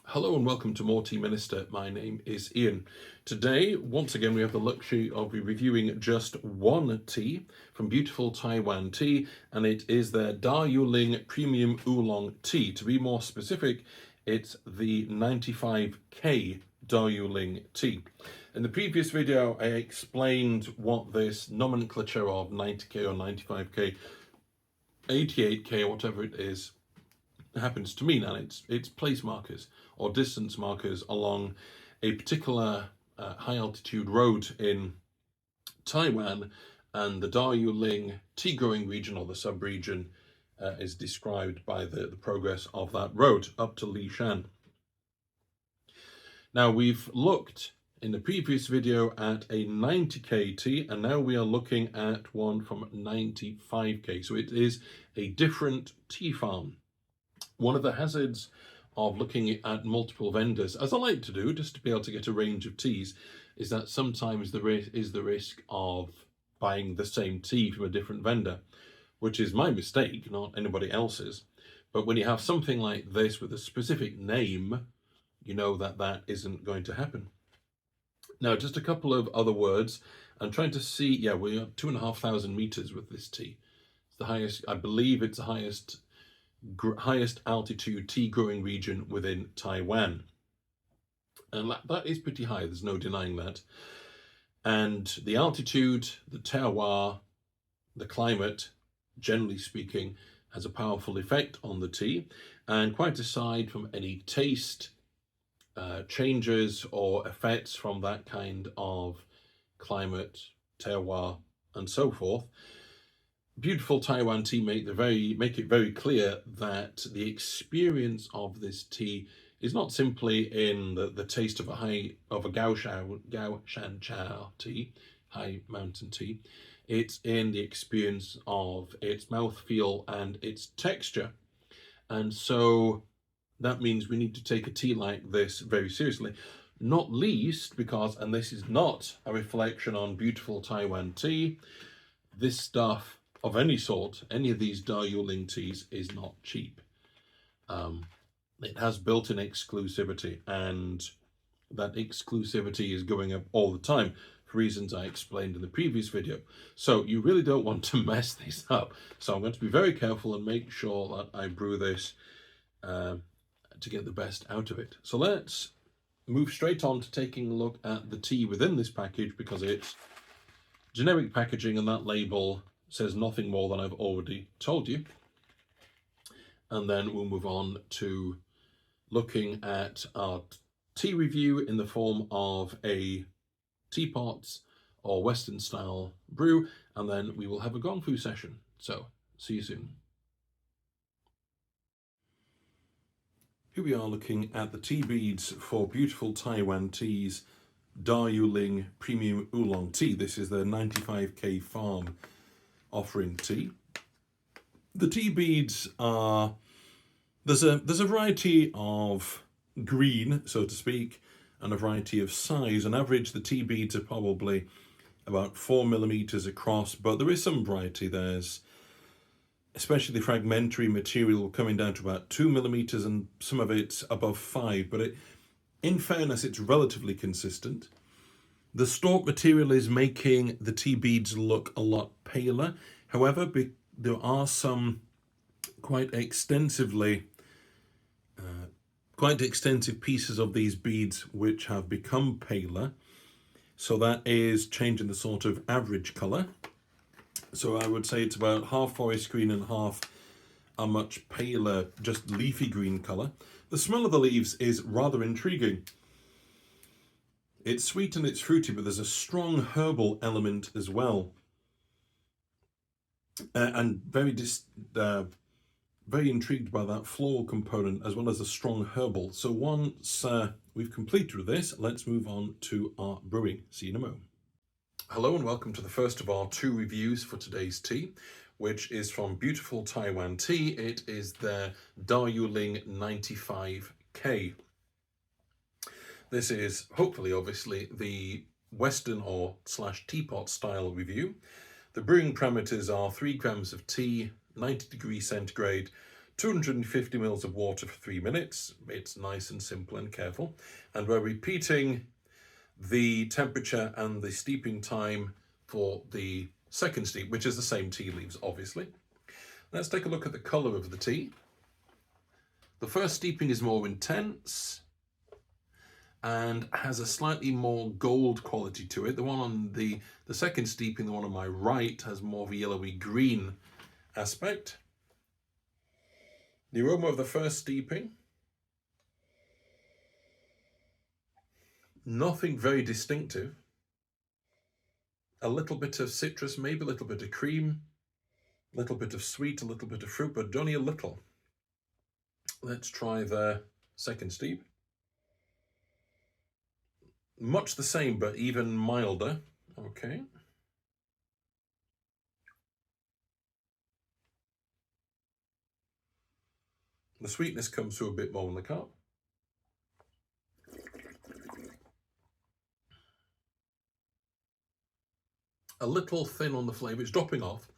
Hello and welcome to More Tea Minister. My name is Ian. Today, once again, we have the luxury of reviewing just one tea from beautiful Taiwan tea, and it is their Dayuling Premium Oolong tea. To be more specific, it's the 95K Dayuling tea. In the previous video, I explained what this nomenclature of 90K or 95K, 88K, whatever it is, happens to mean, and it's place markers or distance markers along a particular high altitude road in Taiwan, and the Dayuling tea growing region or the sub-region is described by the progress of that road up to Lishan. Now, we've looked in the previous video at a 90K tea, and now we are looking at one from 95K. So it is a different tea farm. One of the hazards of looking at multiple vendors, as I like to do, just to be able to get a range of teas, is that sometimes there is the risk of buying the same tea from a different vendor, which is my mistake, not anybody else's. But when you have something like this with a specific name, you know that that isn't going to happen. Now, just a couple of other words. I'm trying to see, yeah, we're 2,500 meters with this tea. It's the highest, I believe it's the highest altitude tea growing region within Taiwan, and that is pretty high, there's no denying that. And the altitude, the terroir, the climate, generally speaking, has a powerful effect on the tea, and quite aside from any taste changes or effects from that kind of climate, terroir, and so forth, beautiful Taiwan tea make it very clear that the experience of this tea is not simply in the taste of a Gaoshan Cha tea, high mountain tea. It's in the experience of its mouthfeel and its texture. And so that means we need to take a tea like this very seriously. Not least because, and this is not a reflection on beautiful Taiwan tea, this stuff of any sort, any of these Dayuling teas, is not cheap. It has built-in exclusivity, and that exclusivity is going up all the time for reasons I explained in the previous video. So you really don't want to mess this up. So I'm going to be very careful and make sure that I brew this to get the best out of it. So let's move straight on to taking a look at the tea within this package, because it's generic packaging and that label says nothing more than I've already told you. And then we'll move on to looking at our tea review in the form of a teapot or Western style brew, and then we will have a Gongfu session. So see you soon. Here we are looking at the tea beads for beautiful Taiwan teas, Dayuling Premium Oolong tea. This is the 95K farm offering tea. The tea beads are, there's a variety of green, so to speak, and a variety of size. On average, the tea beads are probably about 4 millimeters across, but there is some variety. There's especially fragmentary material coming down to about 2 millimeters, and some of it's above 5, but in fairness, it's relatively consistent. The stalk material is making the tea beads look a lot paler. However, there are some quite extensive pieces of these beads which have become paler. So that is changing the sort of average colour. So I would say it's about half forest green and half a much paler, just leafy green colour. The smell of the leaves is rather intriguing. It's sweet and it's fruity, but there's a strong herbal element as well. And very intrigued by that floral component as well as the strong herbal. So once we've completed with this, let's move on to our brewing. See you in a moment. Hello and welcome to the first of our two reviews for today's tea, which is from beautiful Taiwan tea. It is their Dayuling 95K. This is hopefully, obviously, the Western or / teapot style review. The brewing parameters are 3 grams of tea, 90 degrees centigrade, 250 mils of water for 3 minutes. It's nice and simple and careful. And we're repeating the temperature and the steeping time for the second steep, which is the same tea leaves, obviously. Let's take a look at the colour of the tea. The first steeping is more intense and has a slightly more gold quality to it. The one on the second steeping, the one on my right, has more of a yellowy green aspect. The aroma of the first steeping, nothing very distinctive. A little bit of citrus, maybe a little bit of cream, a little bit of sweet, a little bit of fruit, but only a little. Let's try the second steep. Much the same, but even milder. Okay. The sweetness comes through a bit more in the cup. A little thin on the flavour, it's dropping off.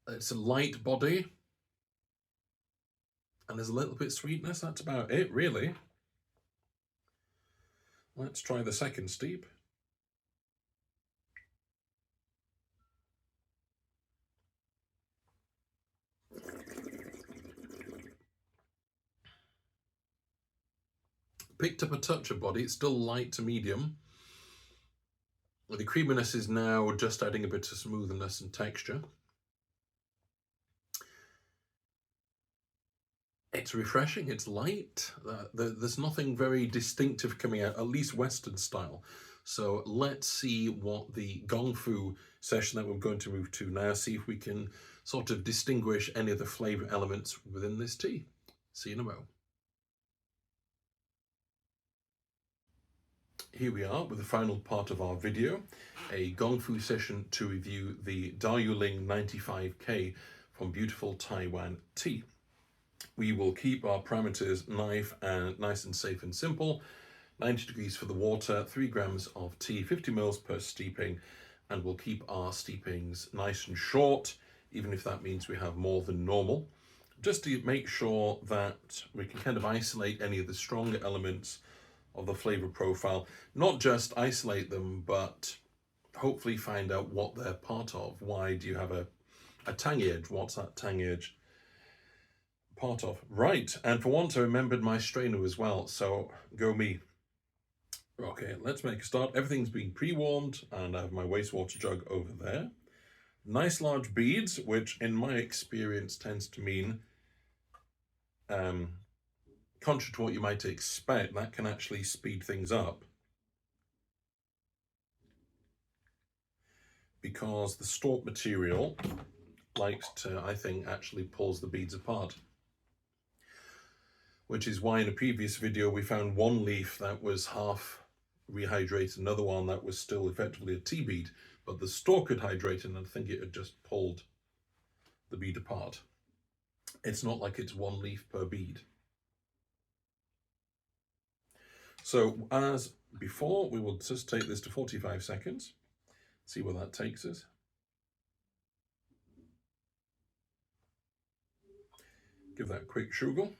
It's a light body. And there's a little bit of sweetness, that's about it, really. Let's try the second steep. Picked up a touch of body, it's still light to medium. The creaminess is now just adding a bit of smoothness and texture. It's refreshing, it's light. There's nothing very distinctive coming out, at least Western style. So let's see what the Gongfu session that we're going to move to now, see if we can sort of distinguish any of the flavour elements within this tea. See you in a moment. Here we are with the final part of our video, a Gongfu session to review the Dayuling 95K from beautiful Taiwan tea. We will keep our parameters nice and safe and simple. 90 degrees for the water, 3 grams of tea, 50 mils per steeping, and we'll keep our steepings nice and short, even if that means we have more than normal, just to make sure that we can kind of isolate any of the stronger elements of the flavour profile. Not just isolate them, but hopefully find out what they're part of. Why do you have a tangy edge? What's that tangy edge part of? Right, and for once I remembered my strainer as well, so go me. Okay, let's make a start. Everything's been pre-warmed and I have my wastewater jug over there. Nice large beads, which in my experience tends to mean, contrary to what you might expect, that can actually speed things up. Because the stalk material likes to, I think, actually pulls the beads apart. Which is why in a previous video we found one leaf that was half rehydrated, another one that was still effectively a tea bead, but the stalk had hydrated and I think it had just pulled the bead apart. It's not like it's one leaf per bead. So as before, we will just take this to 45 seconds, see where that takes us. Give that a quick shugle.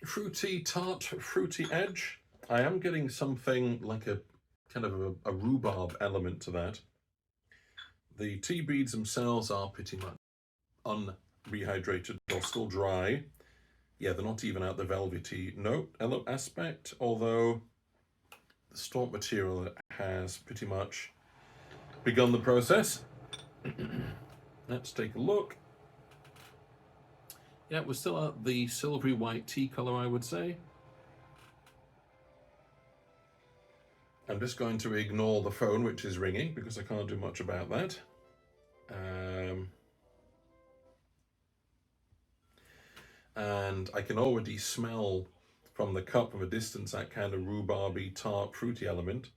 Fruity, tart, fruity edge. I am getting something like a kind of a rhubarb element to that. The tea beads themselves are pretty much unrehydrated or still dry. Yeah, they're not even out the velvety note aspect, although the stalk material has pretty much begun the process. Let's take a look. Yeah, we're still at the silvery white tea colour, I would say. I'm just going to ignore the phone, which is ringing, because I can't do much about that. And I can already smell from the cup from a distance that kind of rhubarby, tart, fruity element.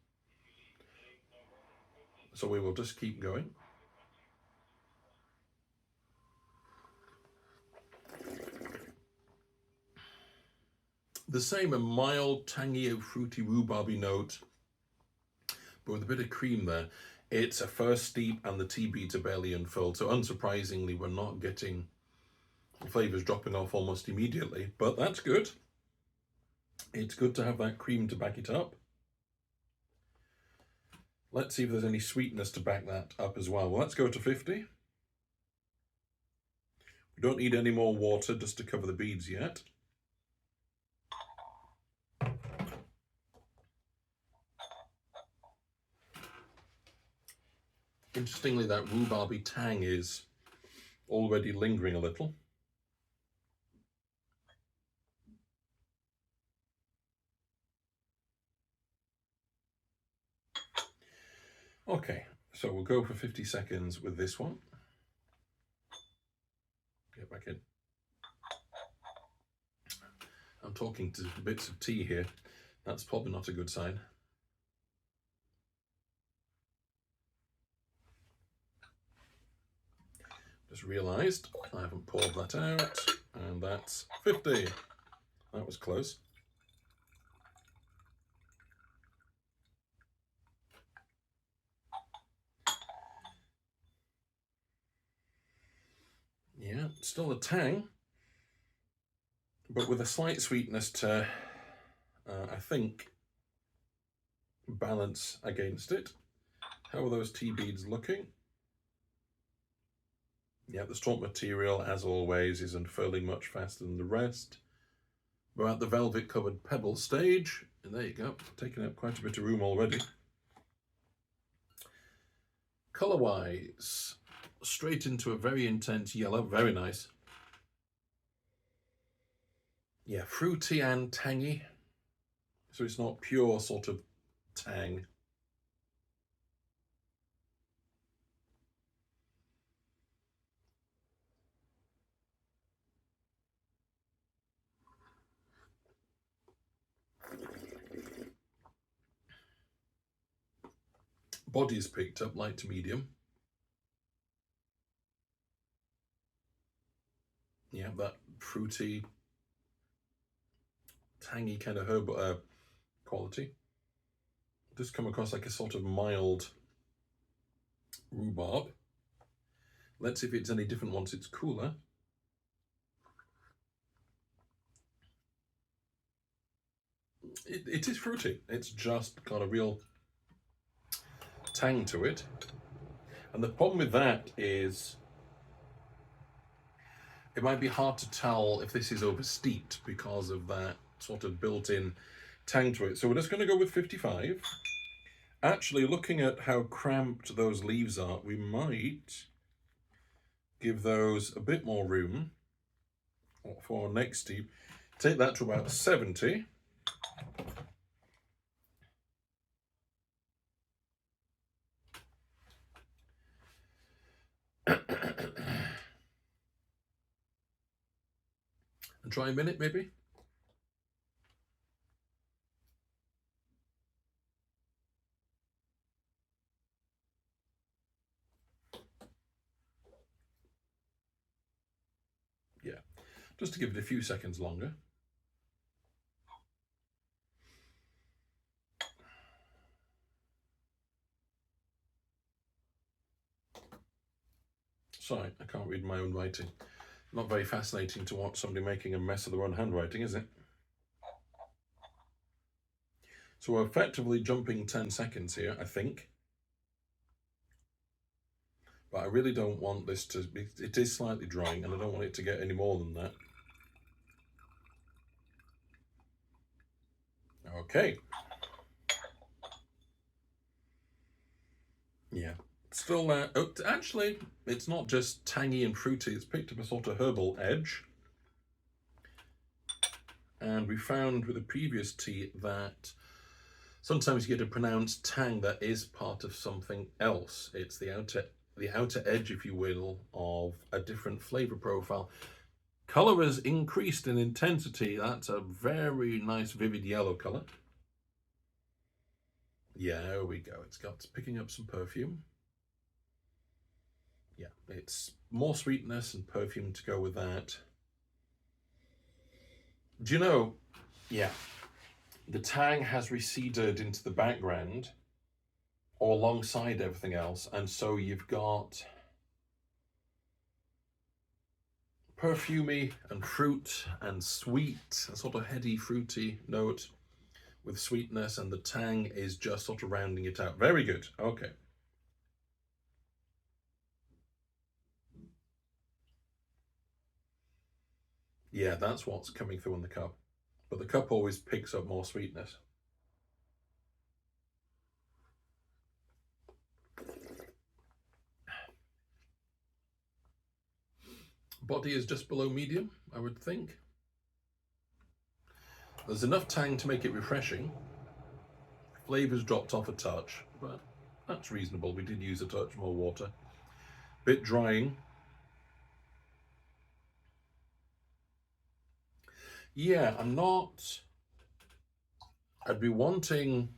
So we will just keep going. The same, a mild, tangy, fruity, rhubarby note, but with a bit of cream there. It's a first steep and the tea beads are barely unfurled, so unsurprisingly we're not getting the flavours dropping off almost immediately, but that's good. It's good to have that cream to back it up. Let's see if there's any sweetness to back that up as well. Well, let's go to 50. We don't need any more water just to cover the beads yet. Interestingly, that rhubarby tang is already lingering a little. Okay, so we'll go for 50 seconds with this one. Get back in. I'm talking to bits of tea here. That's probably not a good sign. Just realised I haven't poured that out, and that's 50. That was close. Yeah, still a tang, but with a slight sweetness to, I think, balance against it. How are those tea beads looking? Yeah, the stalk material, as always, is unfurling much faster than the rest. We're at the velvet covered pebble stage, and there you go, taking up quite a bit of room already. Colour wise, straight into a very intense yellow, very nice. Yeah, fruity and tangy, so it's not pure sort of tang. Body is picked up light to medium. Yeah, that fruity, tangy kind of herb quality. Does come across like a sort of mild rhubarb. Let's see if it's any different once it's cooler. It is fruity. It's just got a real tang to it. And the problem with that is it might be hard to tell if this is oversteeped because of that sort of built-in tang to it. So we're just going to go with 55. Actually, looking at how cramped those leaves are, we might give those a bit more room for our next steep. Take that to about 70. And try a minute, maybe. Yeah, just to give it a few seconds longer. Sorry, I can't read my own writing. Not very fascinating to watch somebody making a mess of their own handwriting, is it? So we're effectively jumping 10 seconds here, I think. But I really don't want this to be, it is slightly drying and I don't want it to get any more than that. Okay. Yeah. Still, actually, it's not just tangy and fruity, it's picked up a sort of herbal edge. And we found with the previous tea that sometimes you get a pronounced tang that is part of something else. It's the outer edge, if you will, of a different flavour profile. Colour has increased in intensity. That's a very nice vivid yellow colour. Yeah, there we go. It's picking up some perfume. Yeah, it's more sweetness and perfume to go with that. Do you know, Yeah, the tang has receded into the background or alongside everything else, and so you've got perfumey and fruit and sweet, a sort of heady, fruity note with sweetness, and the tang is just sort of rounding it out. Very good. Okay. Yeah, that's what's coming through in the cup. But the cup always picks up more sweetness. Body is just below medium, I would think. There's enough tang to make it refreshing. Flavour's dropped off a touch, but that's reasonable. We did use a touch more water. Bit drying. Yeah, I'd be wanting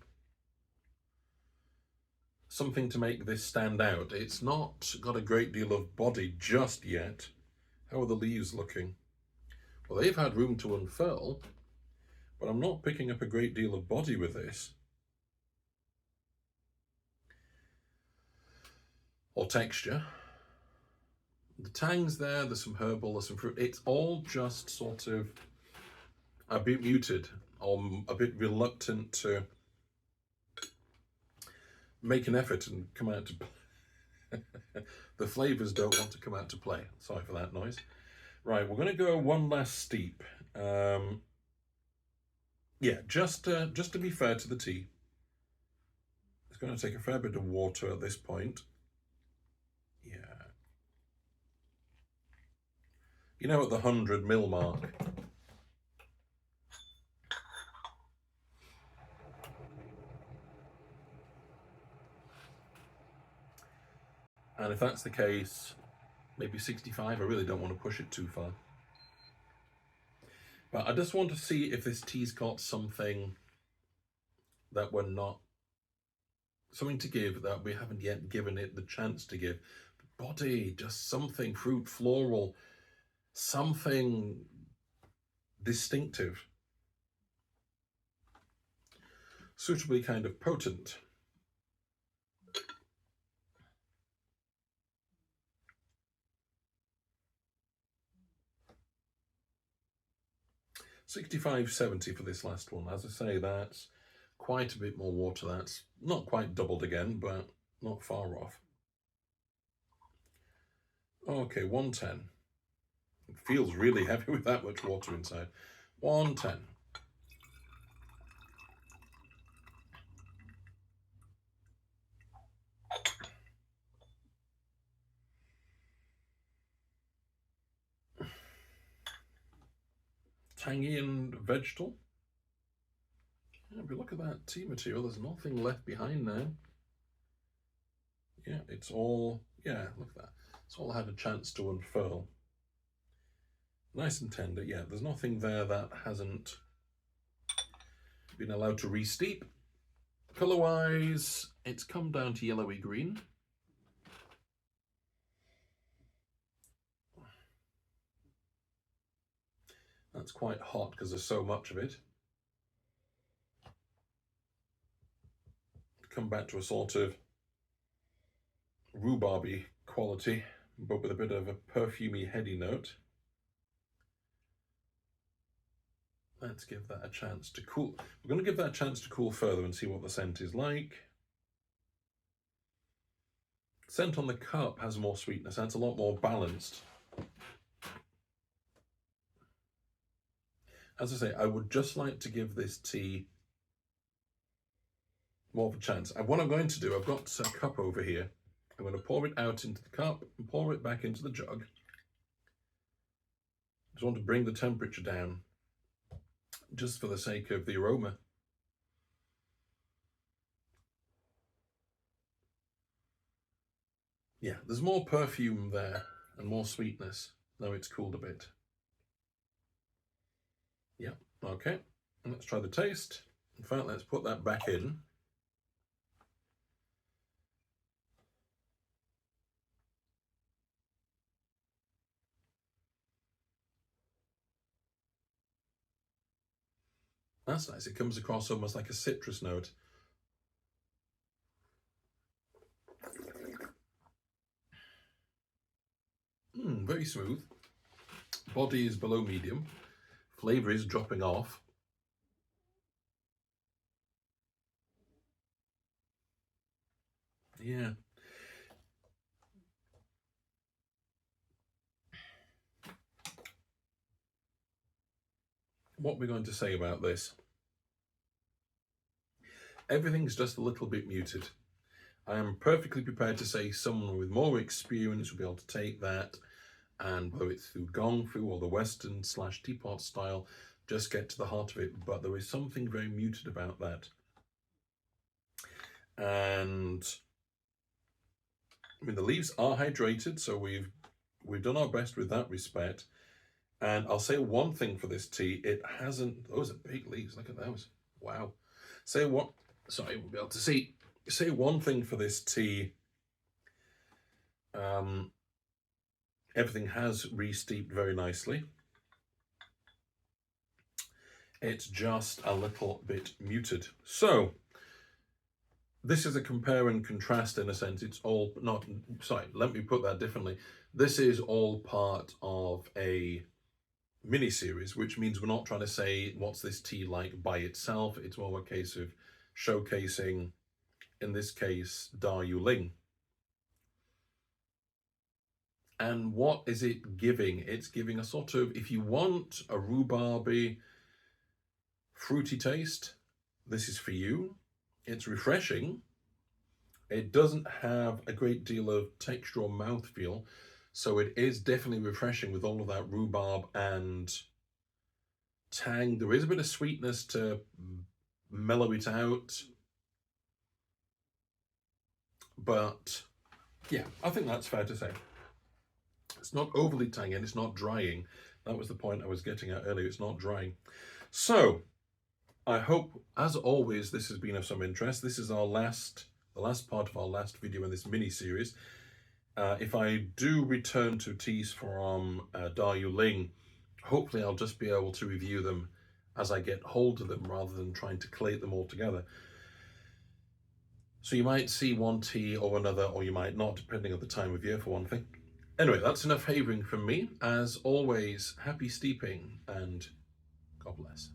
something to make this stand out. It's not got a great deal of body just yet. How are the leaves looking? Well, they've had room to unfurl, but I'm not picking up a great deal of body with this. Or texture. The tang's there, there's some herbal, there's some fruit. It's all just sort of a bit muted, or a bit reluctant to make an effort and come out to play. The flavours don't want to come out to play. Sorry for that noise. Right, we're going to go one last steep. Yeah, just to be fair to the tea, it's going to take a fair bit of water at this point. Yeah. You know, at the 100 ml mark. And if that's the case, maybe 65. I really don't want to push it too far. But I just want to see if this tea's got something that we're not, something to give that we haven't yet given it the chance to give. Body, just something, fruit, floral, something distinctive. Suitably kind of potent. $65.70 for this last one. As I say, that's quite a bit more water. That's not quite doubled again, but not far off. Okay, 110. It feels really heavy with that much water inside. 110. Tangy and vegetal. Yeah, if you look at that tea material, there's nothing left behind now. Yeah, it's all, yeah, look at that. It's all had a chance to unfurl. Nice and tender, yeah, there's nothing there that hasn't been allowed to re-steep. Colour-wise, it's come down to yellowy green. That's quite hot because there's so much of it. Come back to a sort of rhubarby quality, but with a bit of a perfumey, heady note. Let's give that a chance to cool. We're going to give that a chance to cool further and see what the scent is like. Scent on the cup has more sweetness, that's a lot more balanced. As I say, I would just like to give this tea more of a chance. And what I'm going to do, I've got a cup over here. I'm going to pour it out into the cup and pour it back into the jug. Just want to bring the temperature down, just for the sake of the aroma. Yeah, there's more perfume there and more sweetness. Now it's cooled a bit. Yeah, okay. And let's try the taste. In fact, let's put that back in. That's nice. It comes across almost like a citrus note. Very smooth. Body is below medium. Flavour is dropping off. Yeah. What we're going to say about this. Everything's just a little bit muted. I am perfectly prepared to say someone with more experience will be able to take that, and whether it's through Gongfu or the Western / Teapot style, just get to the heart of it. But there is something very muted about that. And I mean, the leaves are hydrated, so we've done our best with that respect. And I'll say one thing for this tea: it hasn't. Those are big leaves. Look at those! Wow. Say what? Sorry, we'll be able to see. Say one thing for this tea. Everything has re-steeped very nicely. It's just a little bit muted. So this is a compare and contrast in a sense. It's all not, sorry, let me put that differently. This is all part of a mini series, which means we're not trying to say what's this tea like by itself. It's more a case of showcasing, in this case, Dayuling. And what is it giving? It's giving a sort of, if you want a rhubarby, fruity taste, this is for you. It's refreshing. It doesn't have a great deal of texture or mouthfeel, so it is definitely refreshing with all of that rhubarb and tang. There is a bit of sweetness to mellow it out, but yeah, I think that's fair to say. It's not overly tangy and it's not drying. That was the point I was getting at earlier. It's not drying. So I hope, as always, this has been of some interest. This is the last part of our last video in this mini series. If I do return to teas from Dayuling, hopefully I'll just be able to review them as I get hold of them rather than trying to collate them all together. So you might see one tea or another, or you might not, depending on the time of year for one thing. Anyway, that's enough havering from me. As always, happy steeping and God bless.